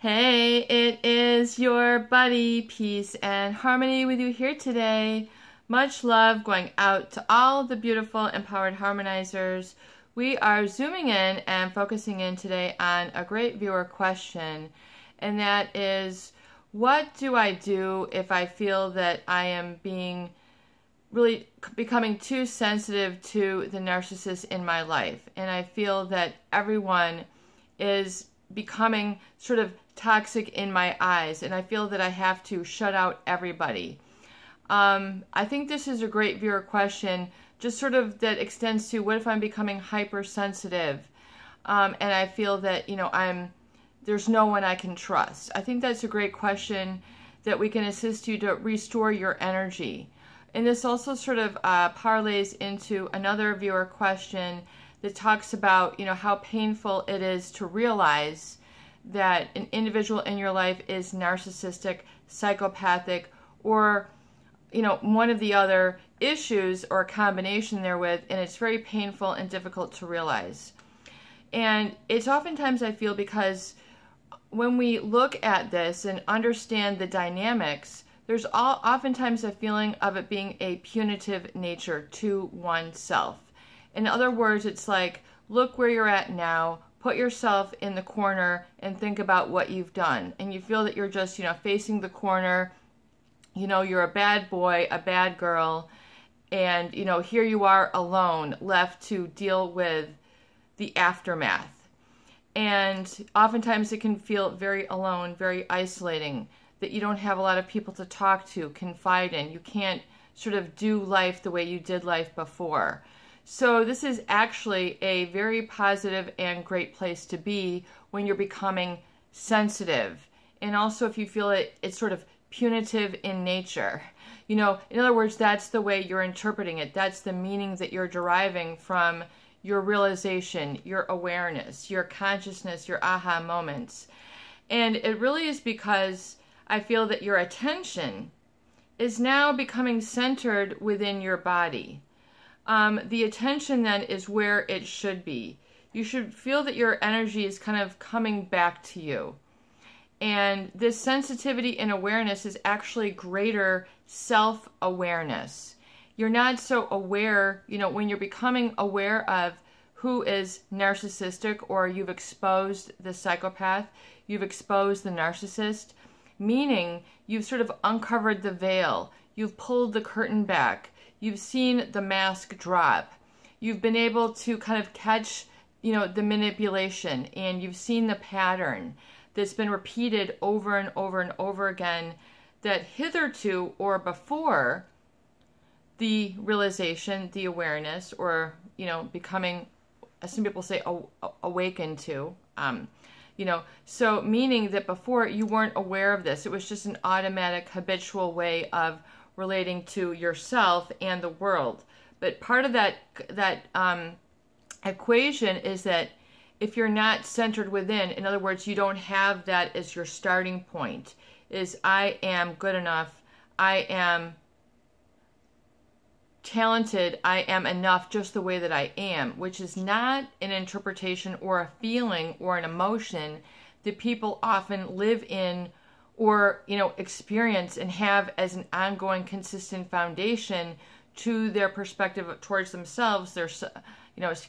Hey, it is your buddy, Peace and Harmony with you here today. Much love going out to all the beautiful empowered harmonizers. We are zooming in and focusing in today on a great viewer question, and that is, what do I do if I feel that I am really becoming too sensitive to the narcissist in my life, and I feel that everyone is becoming sort of toxic in my eyes, and I feel that I have to shut out everybody. I think this is a great viewer question, just sort of that extends to, what if I'm becoming hypersensitive, and I feel that, there's no one I can trust. I think that's a great question that we can assist you to restore your energy. And this also sort of parlays into another viewer question that talks about, how painful it is to realize that an individual in your life is narcissistic, psychopathic, or, one of the other issues or a combination therewith, and it's very painful and difficult to realize. And it's oftentimes, I feel, because when we look at this and understand the dynamics, there's oftentimes a feeling of it being a punitive nature to oneself. In other words, it's like, look where you're at now, put yourself in the corner and think about what you've done. And you feel that you're just, facing the corner, you're a bad boy, a bad girl, and, here you are alone, left to deal with the aftermath. And oftentimes it can feel very alone, very isolating, that you don't have a lot of people to talk to, confide in. You can't sort of do life the way you did life before. So this is actually a very positive and great place to be when you're becoming sensitive. And also if you feel it's sort of punitive in nature. In other words, that's the way you're interpreting it. That's the meaning that you're deriving from your realization, your awareness, your consciousness, your aha moments. And it really is because I feel that your attention is now becoming centered within your body. The attention then is where it should be. You should feel that your energy is kind of coming back to you. And this sensitivity and awareness is actually greater self-awareness. You're not so aware, when you're becoming aware of who is narcissistic, or you've exposed the psychopath, you've exposed the narcissist, meaning you've sort of uncovered the veil, you've pulled the curtain back, you've seen the mask drop, you've been able to kind of catch, the manipulation, and you've seen the pattern that's been repeated over and over and over again, that hitherto or before the realization, the awareness, or, becoming, as some people say, awakened to, so meaning that before you weren't aware of this. It was just an automatic, habitual way of relating to yourself and the world. But part of that equation is that if you're not centered within, in other words, you don't have that as your starting point, is I am good enough, I am talented, I am enough just the way that I am, which is not an interpretation or a feeling or an emotion that people often live in or, experience and have as an ongoing, consistent foundation to their perspective towards themselves, their,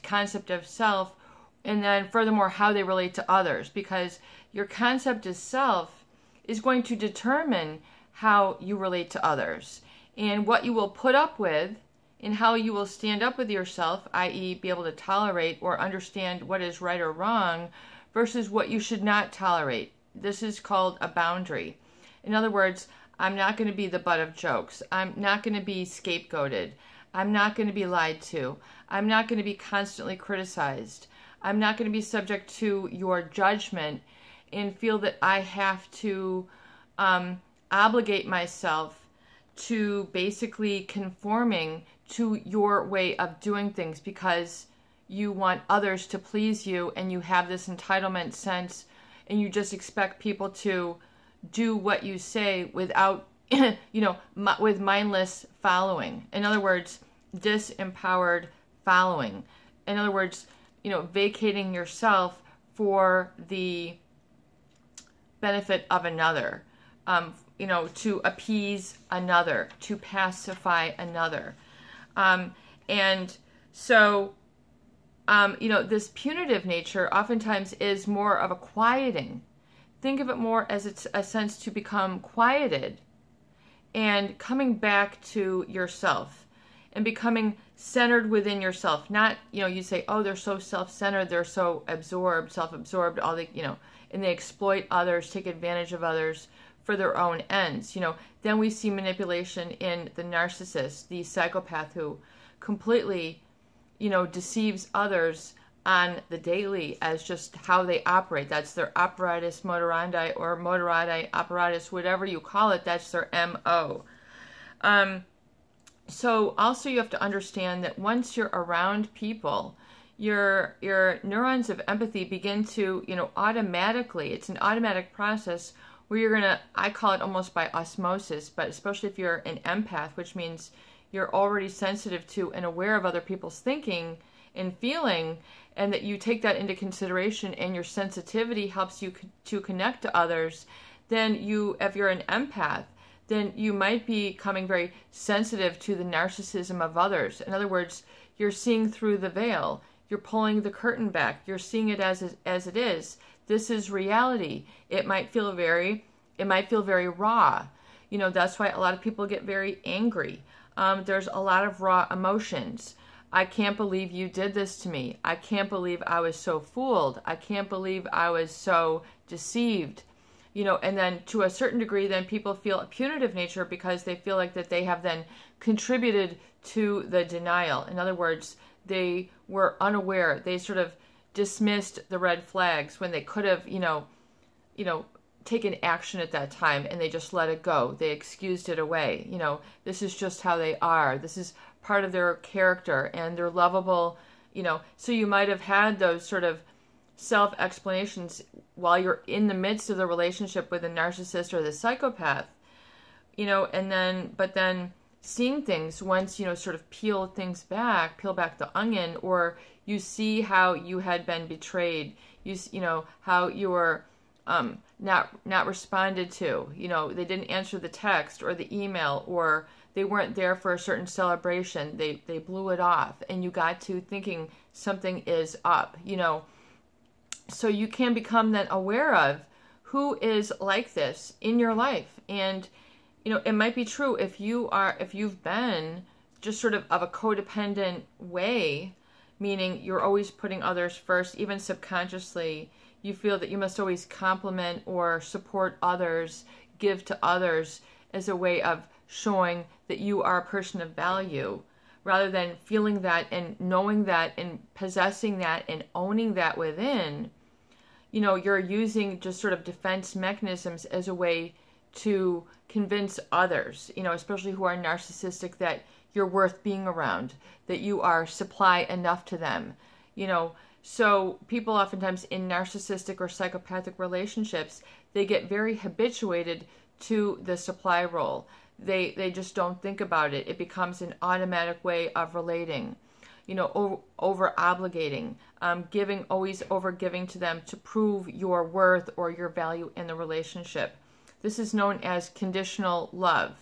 concept of self, and then furthermore, how they relate to others, because your concept of self is going to determine how you relate to others and what you will put up with and how you will stand up with yourself, i.e. be able to tolerate or understand what is right or wrong versus what you should not tolerate. This is called a boundary. In other words, I'm not going to be the butt of jokes. I'm not going to be scapegoated. I'm not going to be lied to. I'm not going to be constantly criticized. I'm not going to be subject to your judgment and feel that I have to obligate myself to basically conforming to your way of doing things because you want others to please you and you have this entitlement sense and you just expect people to do what you say without, with mindless following. In other words, disempowered following. In other words, vacating yourself for the benefit of another, you know, to appease another, to pacify another. And so, you know, this punitive nature oftentimes is more of a quieting. Think of it more as it's a sense to become quieted and coming back to yourself and becoming centered within yourself. Not, you know, you say, oh, they're so self-centered, they're so absorbed, self-absorbed, all the, you know, and they exploit others, take advantage of others for their own ends. You know, then we see manipulation in the narcissist, the psychopath who completely, you know, deceives others on the daily as just how they operate. That's their apparatus moderandi or moderati apparatus, whatever you call it, that's their MO. So also you have to understand that once you're around people, your neurons of empathy begin to, you know, automatically, it's an automatic process where you're going to, I call it almost by osmosis, but especially if you're an empath, which means you're already sensitive to and aware of other people's thinking and feeling, and that you take that into consideration and your sensitivity helps you to connect to others, then you, if you're an empath, then you might be becoming very sensitive to the narcissism of others. In other words, you're seeing through the veil. You're pulling the curtain back. You're seeing it as it is. This is reality. It might feel very raw. You know, that's why a lot of people get very angry. There's a lot of raw emotions. I can't believe you did this to me. I can't believe I was so fooled. I can't believe I was so deceived. You know, and then to a certain degree, then people feel a punitive nature because they feel like that they have then contributed to the denial. In other words, they were unaware. They sort of dismissed the red flags when they could have, you know, taken action at that time, and they just let it go. They excused it away. You know, this is just how they are. This is part of their character, and they're lovable, you know. So you might have had those sort of self-explanations while you're in the midst of the relationship with a narcissist or the psychopath, you know, and then, but then seeing things once, you know, sort of peel back the onion, or you see how you had been betrayed, you know, how you were not responded to, you know, they didn't answer the text or the email, or they weren't there for a certain celebration, they blew it off, and you got to thinking something is up, you know. So you can become then aware of who is like this in your life. And, you know, it might be true if you've been just sort of a codependent way, meaning you're always putting others first, even subconsciously, you feel that you must always compliment or support others, give to others as a way of showing that you are a person of value, rather than feeling that and knowing that and possessing that and owning that within. You know, you're using just sort of defense mechanisms as a way to convince others, you know, especially who are narcissistic, that you're worth being around, that you are supply enough to them, you know. So people oftentimes in narcissistic or psychopathic relationships, they get very habituated to the supply role. They just don't think about it. It becomes an automatic way of relating, you know, over obligating, always over giving to them to prove your worth or your value in the relationship. This is known as conditional love,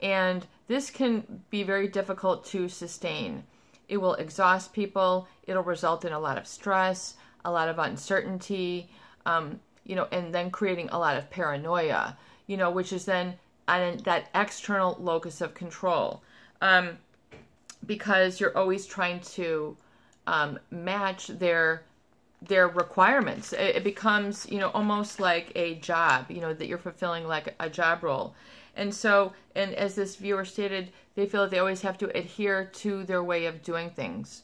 and this can be very difficult to sustain. It will exhaust people. It'll result in a lot of stress, a lot of uncertainty, you know, and then creating a lot of paranoia, you know, which is then on that external locus of control, because you're always trying to match their requirements. It becomes, you know, almost like a job, you know, that you're fulfilling like a job role. And so, and as this viewer stated, they feel that they always have to adhere to their way of doing things.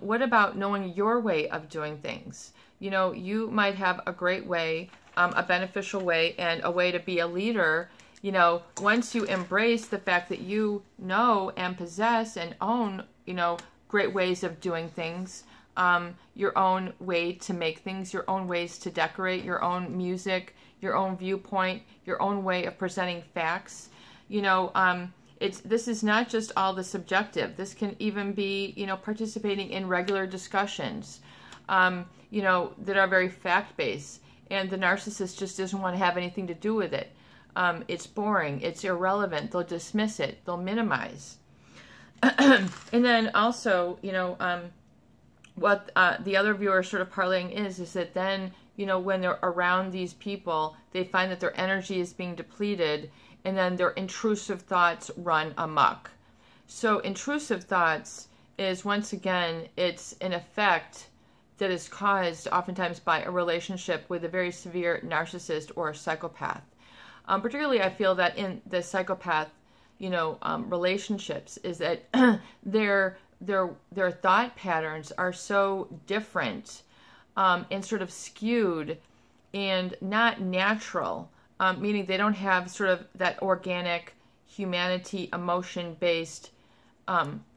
What about knowing your way of doing things? You know, you might have a great way, a beneficial way, and a way to be a leader. You know, once you embrace the fact that you know and possess and own, you know, great ways of doing things, your own way to make things, your own ways to decorate, your own music, your own viewpoint, your own way of presenting facts, you know, this is not just all the subjective. This can even be, you know, participating in regular discussions, you know, that are very fact-based. and the narcissist just doesn't want to have anything to do with it. It's boring, it's irrelevant, they'll dismiss it, they'll minimize. And then also, what the other viewer sort of parlaying is that then, when they're around these people, they find that their energy is being depleted, and then their intrusive thoughts run amok. So intrusive thoughts is, once again, it's an effect that is caused oftentimes by a relationship with a very severe narcissist or a psychopath. Particularly, I feel that in the psychopath, relationships, is that their thought patterns are so different and sort of skewed and not natural, meaning they don't have sort of that organic humanity, emotion-based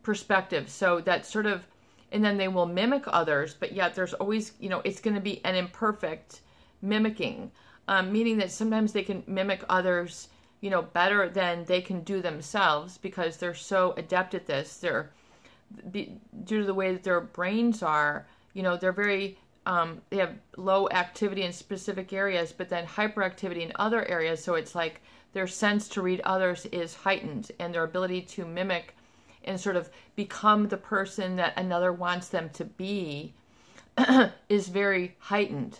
perspective. So that sort of, and then they will mimic others, but yet there's always, it's going to be an imperfect mimicking, meaning that sometimes they can mimic others, better than they can do themselves because they're so adept at this. Due to the way that their brains are, they're very, they have low activity in specific areas, but then hyperactivity in other areas. So it's like their sense to read others is heightened, and their ability to mimic and sort of become the person that another wants them to be is very heightened.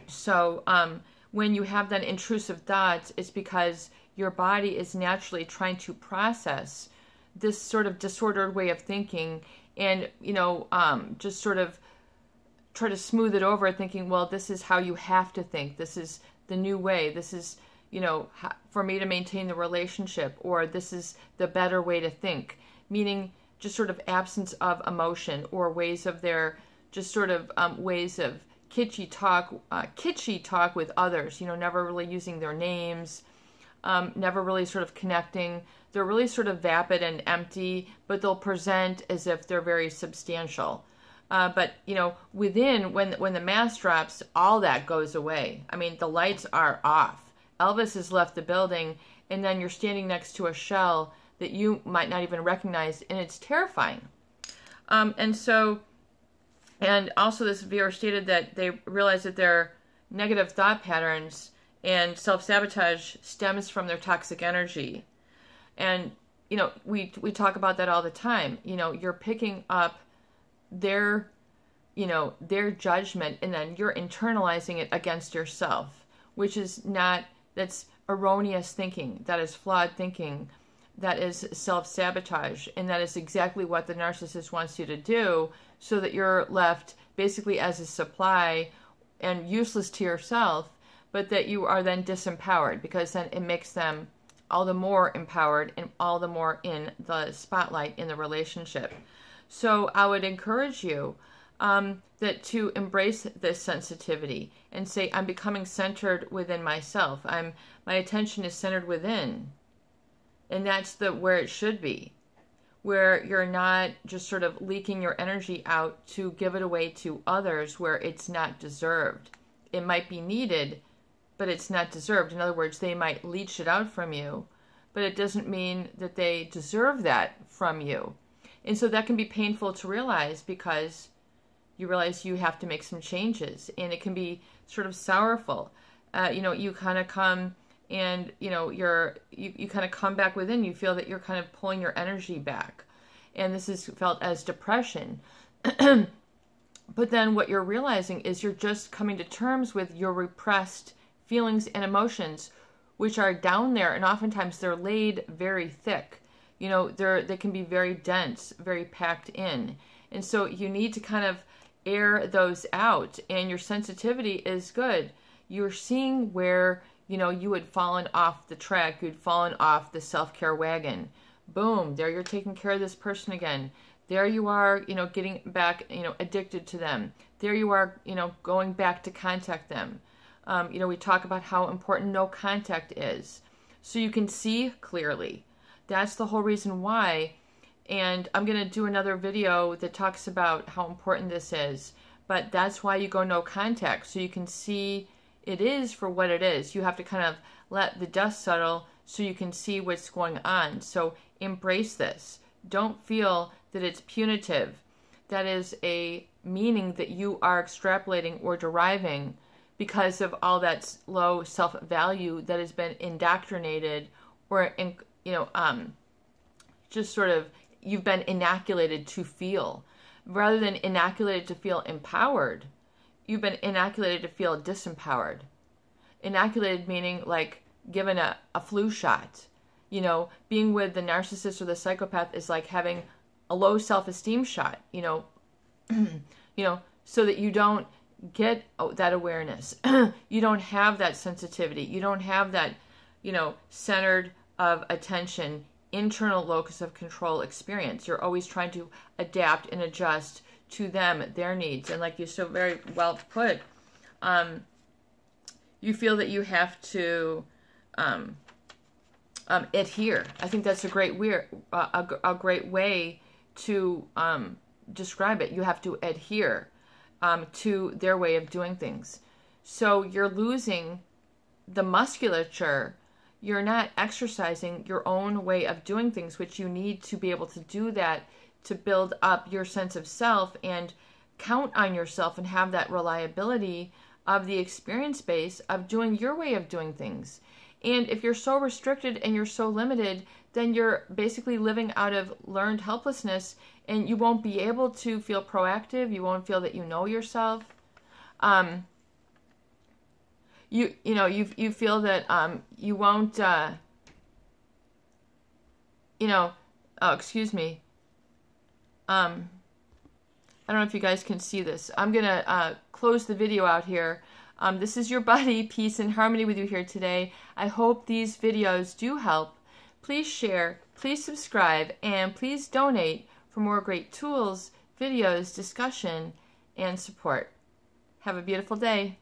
So when you have that intrusive thoughts, it's because your body is naturally trying to process this sort of disordered way of thinking, and just sort of try to smooth it over, thinking, well, this is how you have to think, this is the new way, this is for me to maintain the relationship, or this is the better way to think, meaning just sort of absence of emotion, or ways of their just sort of ways of kitschy talk with others, never really using their names, never really sort of connecting. They're really sort of vapid and empty, but they'll present as if they're very substantial. But within, when the mask drops, all that goes away. I mean, the lights are off. Elvis has left the building, and then you're standing next to a shell that you might not even recognize, and it's terrifying. And also this viewer stated that they realized that their negative thought patterns and self-sabotage stems from their toxic energy. And, we talk about that all the time. You're picking up their judgment, and then you're internalizing it against yourself, which is that's erroneous thinking. That is flawed thinking. That is self-sabotage. And that is exactly what the narcissist wants you to do, so that you're left basically as a supply and useless to yourself, but that you are then disempowered, because then it makes them all the more empowered and all the more in the spotlight in the relationship. So I would encourage you that to embrace this sensitivity and say, I'm becoming centered within myself. My attention is centered within. And that's where it should be, where you're not just sort of leaking your energy out to give it away to others where it's not deserved. It might be needed, but it's not deserved. In other words, they might leech it out from you, but it doesn't mean that they deserve that from you. And so that can be painful to realize, because you realize you have to make some changes, and it can be sort of sorrowful. You kind of come and, you kind of come back within. You feel that you're kind of pulling your energy back. And this is felt as depression. But then what you're realizing is you're just coming to terms with your repressed feelings and emotions, which are down there, and oftentimes they're laid very thick. They can be very dense, very packed in. And so you need to kind of air those out, and your sensitivity is good. You're seeing where, you had fallen off the track, you'd fallen off the self-care wagon. Boom, there you're taking care of this person again. There you are, getting back, addicted to them. There you are, going back to contact them. We talk about how important no contact is, so you can see clearly. That's the whole reason why. And I'm going to do another video that talks about how important this is. But that's why you go no contact, so you can see it is for what it is. You have to kind of let the dust settle so you can see what's going on. So embrace this. Don't feel that it's punitive. That is a meaning that you are extrapolating or deriving because of all that low self-value that has been indoctrinated, or just sort of, you've been inoculated to feel. Rather than inoculated to feel empowered, you've been inoculated to feel disempowered. Inoculated meaning like given a flu shot. You know, being with the narcissist or the psychopath is like having a low self-esteem shot, so that you don't get that awareness. You don't have that sensitivity. You don't have that, centered of attention, internal locus of control experience. You're always trying to adapt and adjust to them, their needs. And like you so very well put, you feel that you have to adhere. I think that's a great way to describe it. You have to adhere to their way of doing things. So you're losing the musculature. You're not exercising your own way of doing things, which you need to be able to do that, to build up your sense of self and count on yourself and have that reliability of the experience base of doing your way of doing things. And if you're so restricted and you're so limited, then you're basically living out of learned helplessness, and you won't be able to feel proactive. You won't feel that you know yourself. You feel that you won't. Excuse me. I don't know if you guys can see this. I'm gonna close the video out here. This is your buddy, peace and harmony with you here today. I hope these videos do help. Please share, please subscribe, and please donate for more great tools, videos, discussion, and support. Have a beautiful day.